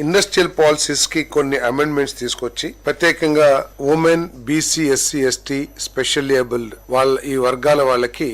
Industrial policies కి కొన్ని amendments తీసుకొచ్చి ప్రత్యేకంగా women, BC, SC, ST, specially abled ఈ వర్గాల వాళ్ళకి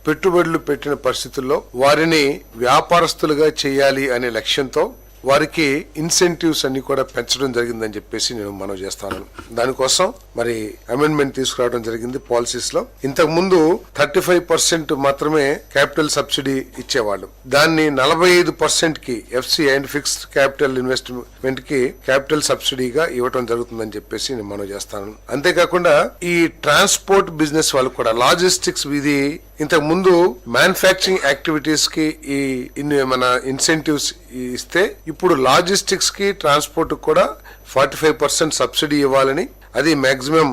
పెట్టుబడులు పెట్టిన పరిస్థితుల్లో వారిని వ్యాపారస్తులుగా చేయాలి అనే లక్ష్యంతో వారికి ఇన్సెంటివ్స్ అన్ని కూడా పెంచడం జరిగిందని చెప్పేసి నేను మనవి చేస్తాను. దానికోసం మరి అమెండ్మెంట్ తీసుకురావడం జరిగింది పాలసీస్ లో. ఇంతకు ముందు 35% మాత్రమే క్యాపిటల్ సబ్సిడీ ఇచ్చేవాళ్ళు. దాన్ని 45% కి FC and fixed capital investment కి క్యాపిటల్ సబ్సిడీగా ఇవ్వడం జరుగుతుందని చెప్పేసి నేను మనవి చేస్తాను. అంతేకాకుండా ఈ ట్రాన్స్పోర్ట్ బిజినెస్ వాళ్ళు కూడా లాజిస్టిక్స్ ఇది ఇంతకు ముందు మ్యానుఫ్యాక్చరింగ్ యాక్టివిటీస్ కి మన ఇన్సెంటివ్స్ ఇస్తే ఇప్పుడు లాజిస్టిక్స్ కి ట్రాన్స్పోర్ట్ కూడా 45% సబ్సిడీ ఇవ్వాలని, అది మాక్సిమం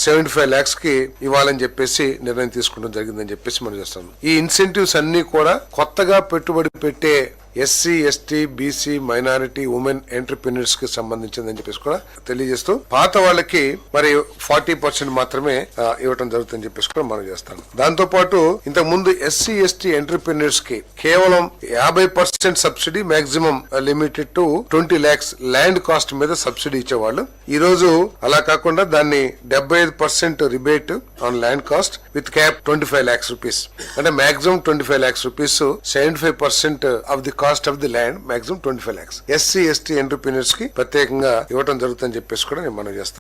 75 lakhs కి ఇవ్వాలని చెప్పేసి నిర్ణయం తీసుకోవడం జరిగిందని చెప్పేసి మనం చేస్తాం. ఈ ఇన్సెంటివ్స్ అన్ని కూడా కొత్తగా పెట్టుబడి పెట్టే SC, ST, BC, minority, women entrepreneurs కి సంబంధించిందని చెప్పేసి కూడా తెలియజేస్తూ పాత వాళ్ళకి మరి 40% మాత్రమే ఇవ్వడం జరుగుతుందని చెప్పేసి కూడా మనం చేస్తాం. దాంతో పాటు ఇంతకు ముందు ఎస్సీ, ఎస్టీ ఎంటర్‌ప్రెన్యూర్స్ కి కేవలం 50% subsidy, maximum limited to 20 lakhs land cost మీద సబ్సిడీ ఇచ్చేవాళ్ళు. ఈ రోజు అలా కాకుండా దాన్ని 75% rebate on land cost with cap 25 lakhs rupees, అంటే maximum 25 lakhs rupees, 75% of the cost of the land, maximum 25 lakhs SC, ST entrepreneurs కి ప్రత్యేకంగా ఇవ్వడం జరుగుతుందని చెప్పేసి కూడా నేను మనం చేస్తాను.